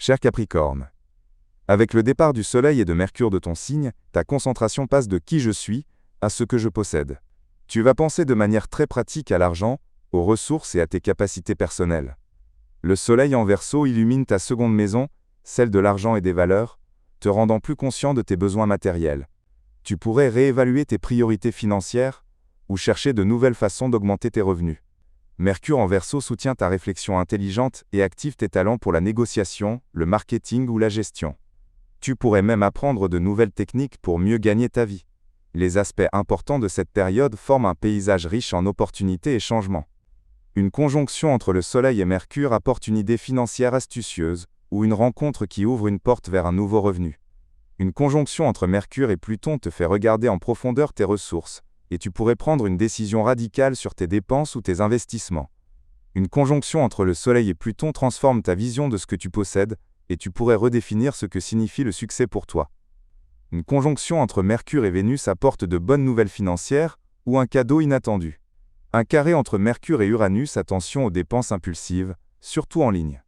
Cher Capricorne, avec le départ du Soleil et de Mercure de ton signe, ta concentration passe de qui je suis à ce que je possède. Tu vas penser de manière très pratique à l'argent, aux ressources et à tes capacités personnelles. Le Soleil en Verseau illumine ta seconde maison, celle de l'argent et des valeurs, te rendant plus conscient de tes besoins matériels. Tu pourrais réévaluer tes priorités financières ou chercher de nouvelles façons d'augmenter tes revenus. Mercure en Verseau soutient ta réflexion intelligente et active tes talents pour la négociation, le marketing ou la gestion. Tu pourrais même apprendre de nouvelles techniques pour mieux gagner ta vie. Les aspects importants de cette période forment un paysage riche en opportunités et changements. Une conjonction entre le Soleil et Mercure apporte une idée financière astucieuse, ou une rencontre qui ouvre une porte vers un nouveau revenu. Une conjonction entre Mercure et Pluton te fait regarder en profondeur tes ressources, et tu pourrais prendre une décision radicale sur tes dépenses ou tes investissements. Une conjonction entre le Soleil et Pluton transforme ta vision de ce que tu possèdes, et tu pourrais redéfinir ce que signifie le succès pour toi. Une conjonction entre Mercure et Vénus apporte de bonnes nouvelles financières, ou un cadeau inattendu. Un carré entre Mercure et Uranus, attention aux dépenses impulsives, surtout en ligne.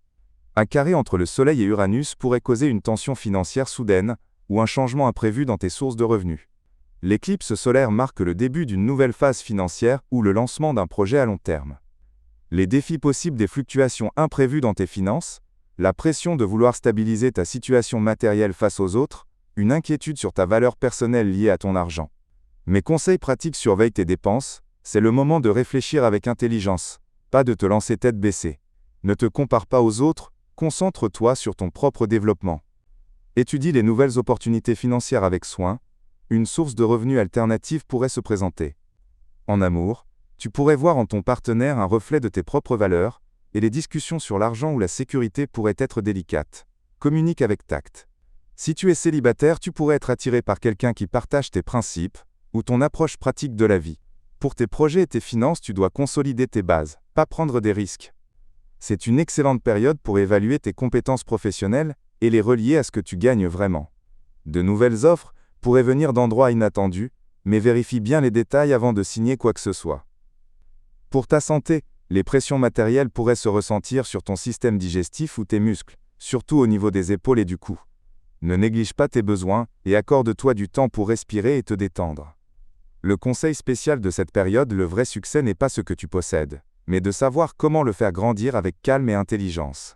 Un carré entre le Soleil et Uranus pourrait causer une tension financière soudaine, ou un changement imprévu dans tes sources de revenus. L'éclipse solaire marque le début d'une nouvelle phase financière ou le lancement d'un projet à long terme. Les défis possibles des fluctuations imprévues dans tes finances, la pression de vouloir stabiliser ta situation matérielle face aux autres, une inquiétude sur ta valeur personnelle liée à ton argent. Mes conseils pratiques: surveille tes dépenses, c'est le moment de réfléchir avec intelligence, pas de te lancer tête baissée. Ne te compare pas aux autres, concentre-toi sur ton propre développement. Étudie les nouvelles opportunités financières avec soin, une source de revenus alternative pourrait se présenter. En amour, tu pourrais voir en ton partenaire un reflet de tes propres valeurs, et les discussions sur l'argent ou la sécurité pourraient être délicates. Communique avec tact. Si tu es célibataire, tu pourrais être attiré par quelqu'un qui partage tes principes, ou ton approche pratique de la vie. Pour tes projets et tes finances, tu dois consolider tes bases, pas prendre des risques. C'est une excellente période pour évaluer tes compétences professionnelles et les relier à ce que tu gagnes vraiment. De nouvelles offres pourraient venir d'endroits inattendus, mais vérifie bien les détails avant de signer quoi que ce soit. Pour ta santé, les pressions matérielles pourraient se ressentir sur ton système digestif ou tes muscles, surtout au niveau des épaules et du cou. Ne néglige pas tes besoins et accorde-toi du temps pour respirer et te détendre. Le conseil spécial de cette période: le vrai succès n'est pas ce que tu possèdes, mais de savoir comment le faire grandir avec calme et intelligence.